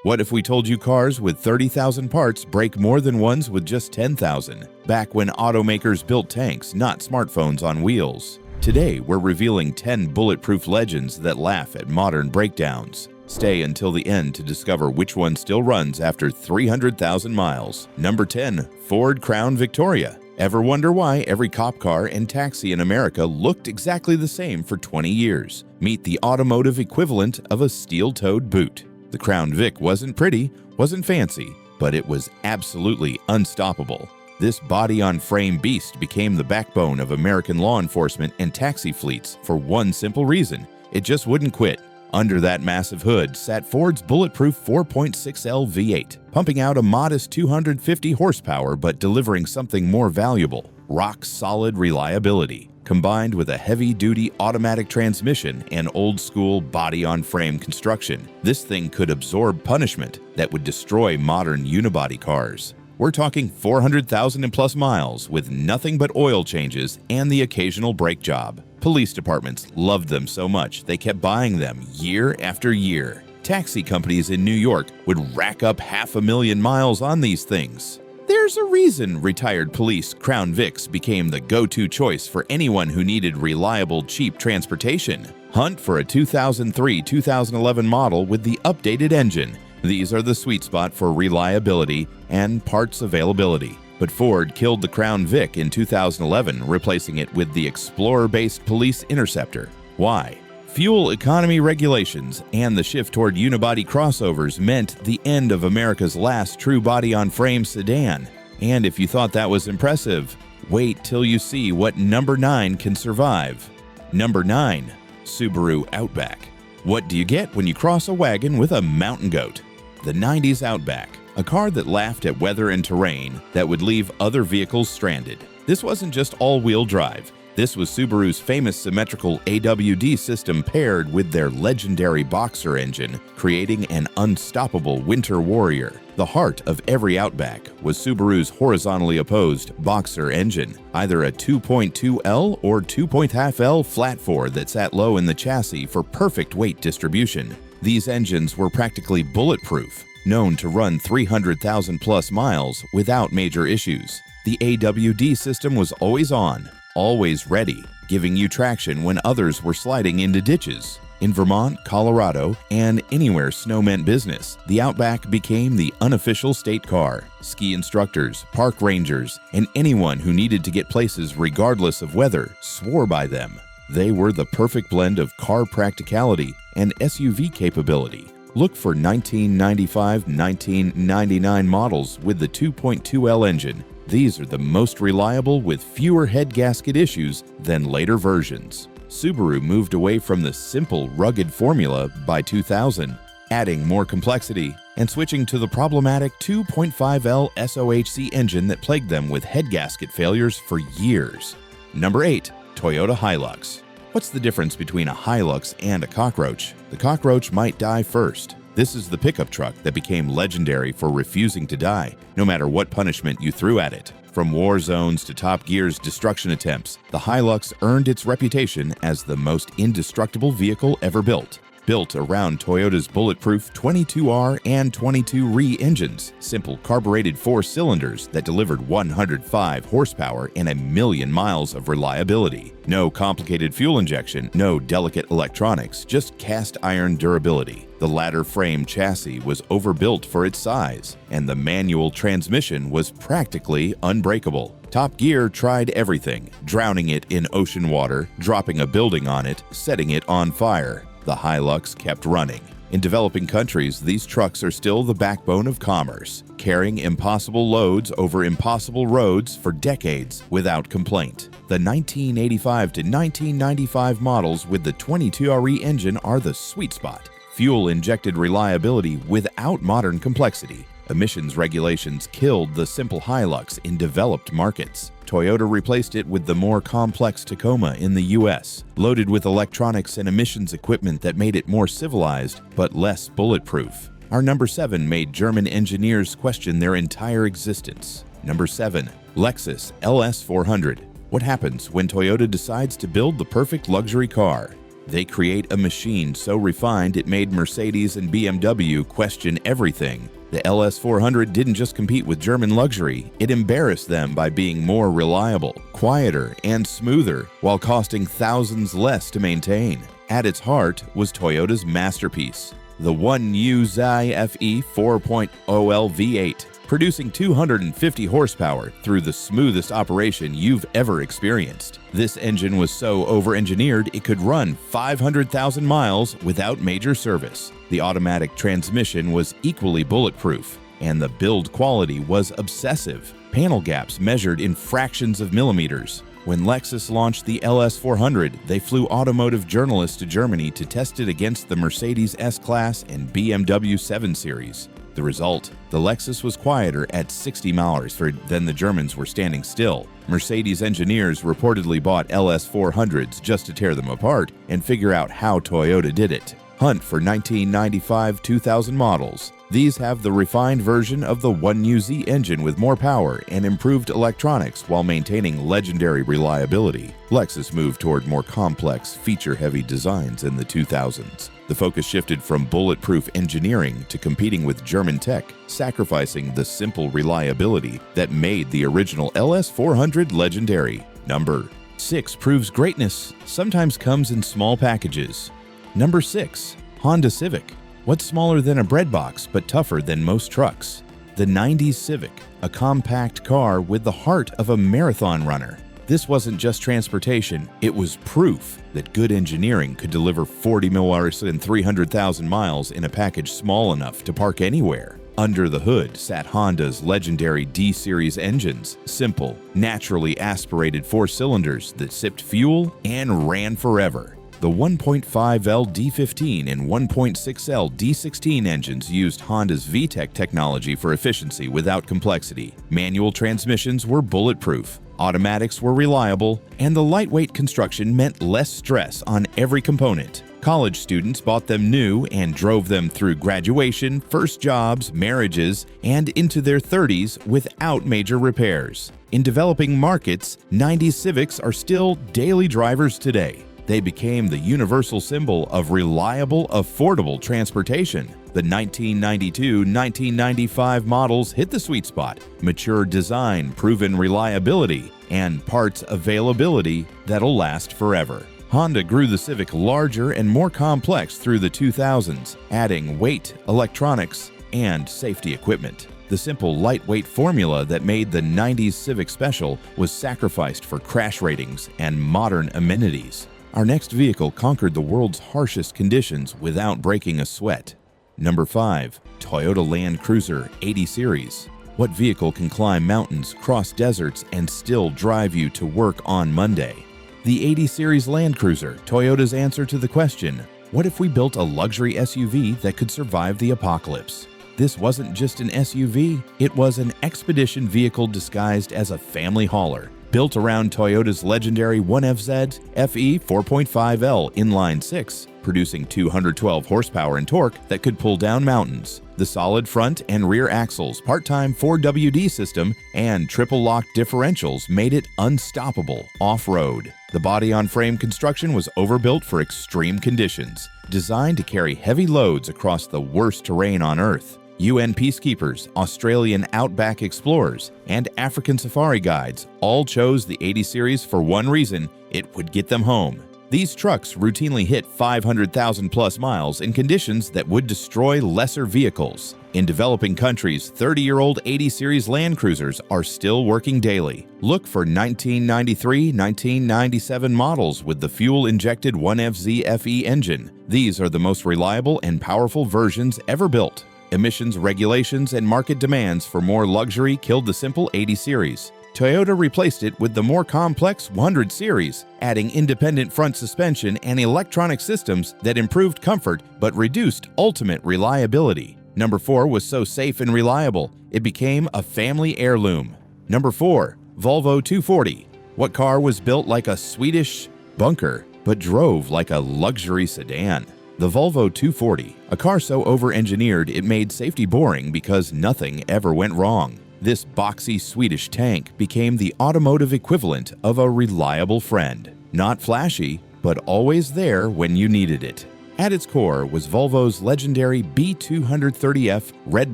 What if we told you cars with 30,000 parts break more than ones with just 10,000? Back when automakers built tanks, not smartphones on wheels. Today, we're revealing 10 bulletproof legends that laugh at modern breakdowns. Stay until the end to discover which one still runs after 300,000 miles. Number 10. Ford Crown Victoria. Ever wonder why every cop car and taxi in America looked exactly the same for 20 years? Meet the automotive equivalent of a steel-toed boot. The Crown Vic wasn't pretty, wasn't fancy, but it was absolutely unstoppable. This body-on-frame beast became the backbone of American law enforcement and taxi fleets for one simple reason: it just wouldn't quit. Under that massive hood sat Ford's bulletproof 4.6L V8, pumping out a modest 250 horsepower but delivering something more valuable: rock-solid reliability. Combined with a heavy-duty automatic transmission and old-school body-on-frame construction, this thing could absorb punishment that would destroy modern unibody cars. We're talking 400,000 and plus miles with nothing but oil changes and the occasional brake job. Police departments loved them so much they kept buying them year after year. Taxi companies in New York would rack up 500,000 miles on these things. There's a reason retired police Crown Vics became the go-to choice for anyone who needed reliable, cheap transportation. Hunt for a 2003-2011 model with the updated engine. These are the sweet spot for reliability and parts availability. But Ford killed the Crown Vic in 2011, replacing it with the Explorer-based Police Interceptor. Why? Fuel economy regulations and the shift toward unibody crossovers meant the end of America's last true body-on-frame sedan. And if you thought that was impressive, wait till you see what number 9 can survive. Number 9. Subaru Outback. What do you get when you cross a wagon with a mountain goat? The 90s Outback, a car that laughed at weather and terrain that would leave other vehicles stranded. This wasn't just all-wheel drive. This was Subaru's famous symmetrical AWD system paired with their legendary Boxer engine, creating an unstoppable winter warrior. The heart of every Outback was Subaru's horizontally opposed Boxer engine, either a 2.2L or 2.5L flat-4 that sat low in the chassis for perfect weight distribution. These engines were practically bulletproof, known to run 300,000 plus miles without major issues. The AWD system was always on, always ready, giving you traction when others were sliding into ditches. In Vermont, Colorado, and anywhere snow meant business, the Outback became the unofficial state car. Ski instructors, park rangers, and anyone who needed to get places regardless of weather swore by them. They were the perfect blend of car practicality and SUV capability. Look for 1995-1999 models with the 2.2L engine. These are the most reliable with fewer head gasket issues than later versions. Subaru moved away from the simple, rugged formula by 2000, adding more complexity and switching to the problematic 2.5L SOHC engine that plagued them with head gasket failures for years. Number 8. Toyota Hilux. What's the difference between a Hilux and a cockroach? The cockroach might die first. This is the pickup truck that became legendary for refusing to die, no matter what punishment you threw at it. From war zones to Top Gear's destruction attempts, the Hilux earned its reputation as the most indestructible vehicle ever built. Built around Toyota's bulletproof 22R and 22RE engines, simple carbureted 4 cylinders that delivered 105 horsepower and 1,000,000 miles of reliability. No complicated fuel injection, no delicate electronics, just cast iron durability. The ladder frame chassis was overbuilt for its size, and the manual transmission was practically unbreakable. Top Gear tried everything, drowning it in ocean water, dropping a building on it, setting it on fire. The Hilux kept running. In developing countries, these trucks are still the backbone of commerce, carrying impossible loads over impossible roads for decades without complaint. The 1985 to 1995 models with the 22RE engine are the sweet spot. Fuel-injected reliability without modern complexity. Emissions regulations killed the simple Hilux in developed markets. Toyota replaced it with the more complex Tacoma in the US, loaded with electronics and emissions equipment that made it more civilized but less bulletproof. Our number 7 made German engineers question their entire existence. Number 7. Lexus LS400. What happens when Toyota decides to build the perfect luxury car? They create a machine so refined it made Mercedes and BMW question everything. The LS400 didn't just compete with German luxury, it embarrassed them by being more reliable, quieter, and smoother, while costing thousands less to maintain. At its heart was Toyota's masterpiece, the 1UZ FE 4.0L V8, producing 250 horsepower through the smoothest operation you've ever experienced. This engine was so over-engineered it could run 500,000 miles without major service. The automatic transmission was equally bulletproof, and the build quality was obsessive. Panel gaps measured in fractions of millimeters. When Lexus launched the LS400, they flew automotive journalists to Germany to test it against the Mercedes S-Class and BMW 7 Series. The result? The Lexus was quieter at 60 miles than the Germans were standing still. Mercedes engineers reportedly bought LS400s just to tear them apart and figure out how Toyota did it. Hunt for 1995-2000 models. These have the refined version of the 1UZ engine with more power and improved electronics while maintaining legendary reliability. Lexus moved toward more complex, feature-heavy designs in the 2000s. The focus shifted from bulletproof engineering to competing with German tech, sacrificing the simple reliability that made the original LS400 legendary. Number 6 proves greatness sometimes comes in small packages. Number 6. Honda Civic. What's smaller than a bread box but tougher than most trucks? The 90s Civic, a compact car with the heart of a marathon runner. This wasn't just transportation, it was proof that good engineering could deliver 40 miles and 300,000 miles in a package small enough to park anywhere. Under the hood sat Honda's legendary D-Series engines, simple, naturally aspirated 4 cylinders that sipped fuel and ran forever. The 1.5L D15 and 1.6L D16 engines used Honda's VTEC technology for efficiency without complexity. Manual transmissions were bulletproof, automatics were reliable, and the lightweight construction meant less stress on every component. College students bought them new and drove them through graduation, first jobs, marriages, and into their 30s without major repairs. In developing markets, 90s Civics are still daily drivers today. They became the universal symbol of reliable, affordable transportation. The 1992-1995 models hit the sweet spot: mature design, proven reliability, and parts availability that'll last forever. Honda grew the Civic larger and more complex through the 2000s, adding weight, electronics, and safety equipment. The simple, lightweight formula that made the 90s Civic special was sacrificed for crash ratings and modern amenities. Our next vehicle conquered the world's harshest conditions without breaking a sweat. Number 5. Toyota Land Cruiser 80 Series. What vehicle can climb mountains, cross deserts, and still drive you to work on Monday? The 80 Series Land Cruiser, Toyota's answer to the question, what if we built a luxury SUV that could survive the apocalypse? This wasn't just an SUV, it was an expedition vehicle disguised as a family hauler. Built around Toyota's legendary 1FZ FE 4.5L inline-6, producing 212 horsepower and torque that could pull down mountains. The solid front and rear axles, part-time 4WD system, and triple-lock differentials made it unstoppable off-road. The body-on-frame construction was overbuilt for extreme conditions, designed to carry heavy loads across the worst terrain on Earth. UN peacekeepers, Australian outback explorers, and African safari guides all chose the 80 Series for one reason: it would get them home. These trucks routinely hit 500,000 plus miles in conditions that would destroy lesser vehicles. In developing countries, 30-year-old 80 Series Land Cruisers are still working daily. Look for 1993-1997 models with the fuel-injected 1FZ FE engine. These are the most reliable and powerful versions ever built. Emissions regulations and market demands for more luxury killed the simple 80 Series. Toyota replaced it with the more complex 100 Series, adding independent front suspension and electronic systems that improved comfort but reduced ultimate reliability. Number 4 was so safe and reliable, it became a family heirloom. Number 4. Volvo 240. What car was built like a Swedish bunker but drove like a luxury sedan? The Volvo 240, a car so over-engineered it made safety boring because nothing ever went wrong. This boxy Swedish tank became the automotive equivalent of a reliable friend. Not flashy, but always there when you needed it. At its core was Volvo's legendary B230F red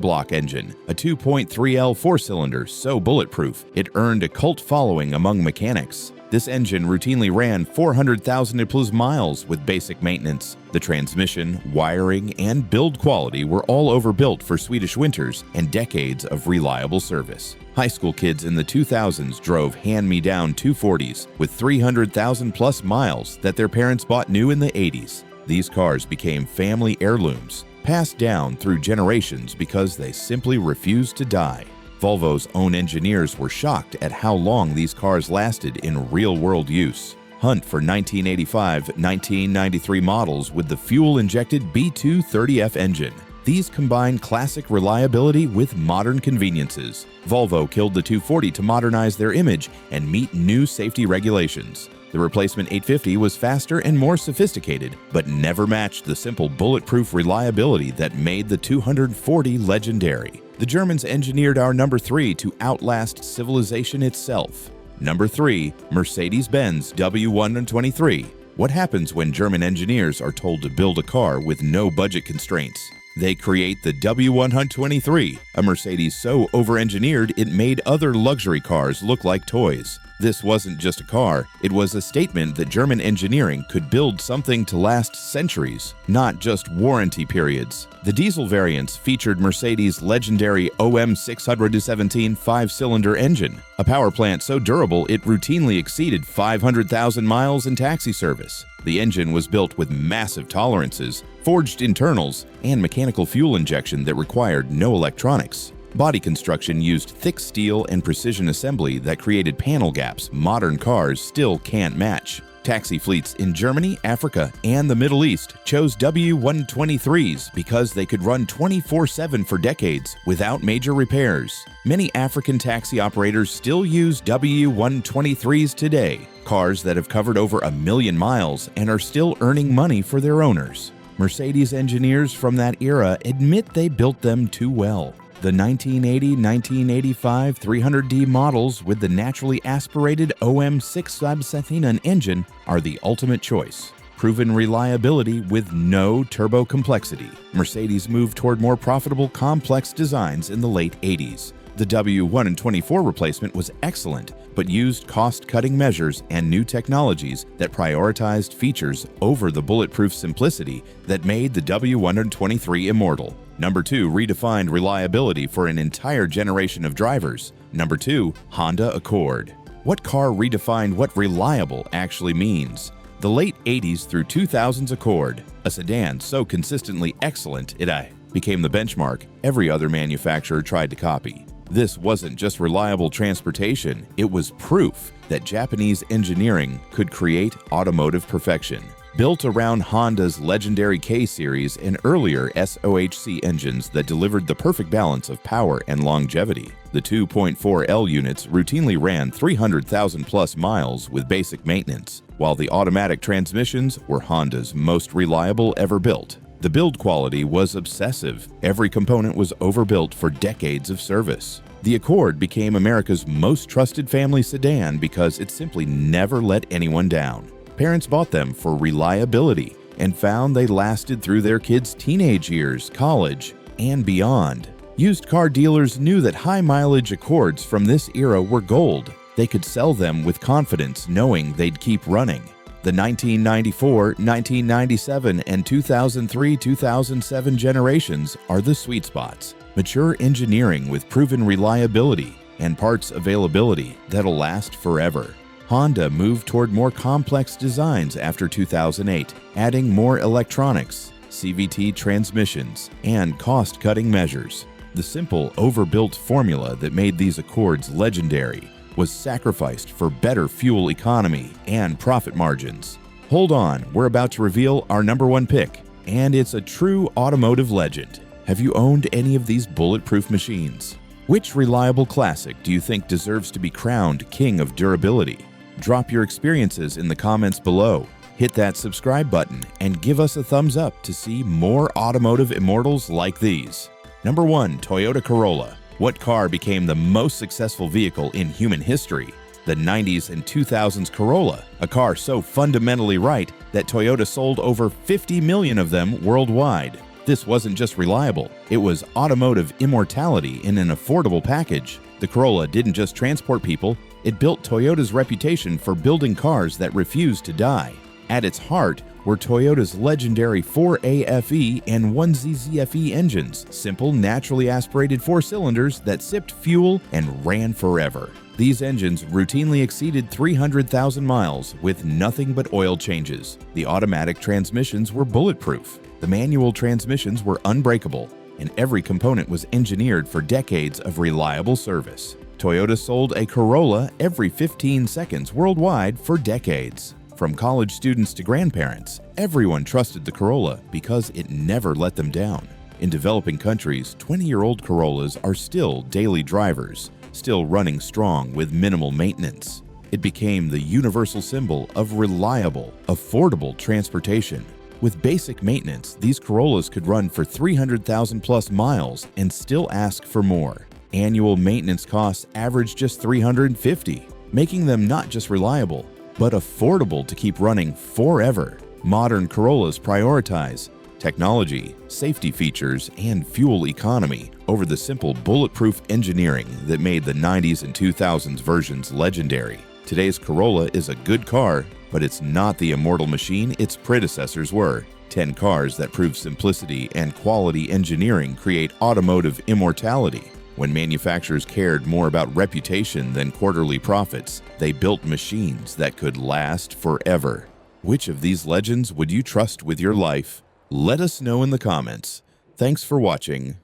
block engine, a 2.3L four-cylinder so bulletproof it earned a cult following among mechanics. This engine routinely ran 400,000 miles with basic maintenance. The transmission, wiring, and build quality were all overbuilt for Swedish winters and decades of reliable service. High school kids in the 2000s drove hand-me-down 240s with 300,000+ miles that their parents bought new in the 80s. These cars became family heirlooms, passed down through generations because they simply refused to die. Volvo's own engineers were shocked at how long these cars lasted in real-world use. Hunt for 1985-1993 models with the fuel-injected B230F engine. These combine classic reliability with modern conveniences. Volvo killed the 240 to modernize their image and meet new safety regulations. The replacement 850 was faster and more sophisticated, but never matched the simple bulletproof reliability that made the 240 legendary. The Germans engineered our number 3 to outlast civilization itself. Number 3, Mercedes-Benz W123. What happens when German engineers are told to build a car with no budget constraints? They create the W123, a Mercedes so over-engineered it made other luxury cars look like toys. This wasn't just a car, it was a statement that German engineering could build something to last centuries, not just warranty periods. The diesel variants featured Mercedes' legendary OM617 5-cylinder engine, a power plant so durable it routinely exceeded 500,000 miles in taxi service. The engine was built with massive tolerances, forged internals, and mechanical fuel injection that required no electronics. Body construction used thick steel and precision assembly that created panel gaps modern cars still can't match. Taxi fleets in Germany, Africa, and the Middle East chose W123s because they could run 24/7 for decades without major repairs. Many African taxi operators still use W123s today, cars that have covered over 1 million miles and are still earning money for their owners. Mercedes engineers from that era admit they built them too well. The 1980-1985 300D models with the naturally aspirated OM617 engine are the ultimate choice. Proven reliability with no turbo complexity. Mercedes moved toward more profitable, complex designs in the late 80s. The W124 replacement was excellent, but used cost-cutting measures and new technologies that prioritized features over the bulletproof simplicity that made the W123 immortal. Number 2 redefined reliability for an entire generation of drivers. Number 2, Honda Accord. What car redefined what reliable actually means? The late 80s through 2000s Accord, a sedan so consistently excellent it became the benchmark every other manufacturer tried to copy. This wasn't just reliable transportation, it was proof that Japanese engineering could create automotive perfection. Built around Honda's legendary K-Series and earlier SOHC engines that delivered the perfect balance of power and longevity. The 2.4L units routinely ran 300,000+ miles with basic maintenance, while the automatic transmissions were Honda's most reliable ever built. The build quality was obsessive. Every component was overbuilt for decades of service. The Accord became America's most trusted family sedan because it simply never let anyone down. Parents bought them for reliability and found they lasted through their kids' teenage years, college, and beyond. Used car dealers knew that high-mileage Accords from this era were gold. They could sell them with confidence knowing they'd keep running. The 1994, 1997, and 2003-2007 generations are the sweet spots. Mature engineering with proven reliability and parts availability that'll last forever. Honda moved toward more complex designs after 2008, adding more electronics, CVT transmissions, and cost-cutting measures. The simple, overbuilt formula that made these Accords legendary was sacrificed for better fuel economy and profit margins. Hold on, we're about to reveal our number 1 pick, and it's a true automotive legend. Have you owned any of these bulletproof machines? Which reliable classic do you think deserves to be crowned king of durability? Drop your experiences in the comments below. Hit that subscribe button and give us a thumbs up to see more automotive immortals like these. Number 1, Toyota Corolla. What car became the most successful vehicle in human history? The 90s and 2000s Corolla, a car so fundamentally right that Toyota sold over 50 million of them worldwide. This wasn't just reliable, it was automotive immortality in an affordable package. The Corolla didn't just transport people, it built Toyota's reputation for building cars that refuse to die. At its heart were Toyota's legendary 4AFE and 1ZZFE engines, simple, naturally aspirated four cylinders that sipped fuel and ran forever. These engines routinely exceeded 300,000 miles with nothing but oil changes. The automatic transmissions were bulletproof. The manual transmissions were unbreakable, and every component was engineered for decades of reliable service. Toyota sold a Corolla every 15 seconds worldwide for decades. From college students to grandparents, everyone trusted the Corolla because it never let them down. In developing countries, 20-year-old Corollas are still daily drivers, still running strong with minimal maintenance. It became the universal symbol of reliable, affordable transportation. With basic maintenance, these Corollas could run for 300,000 plus miles and still ask for more. Annual maintenance costs average just $350, making them not just reliable, but affordable to keep running forever. Modern Corollas prioritize technology, safety features, and fuel economy over the simple bulletproof engineering that made the 90s and 2000s versions legendary. Today's Corolla is a good car, but it's not the immortal machine its predecessors were. 10 cars that prove simplicity and quality engineering create automotive immortality. When manufacturers cared more about reputation than quarterly profits, they built machines that could last forever. Which of these legends would you trust with your life? Let us know in the comments. Thanks for watching.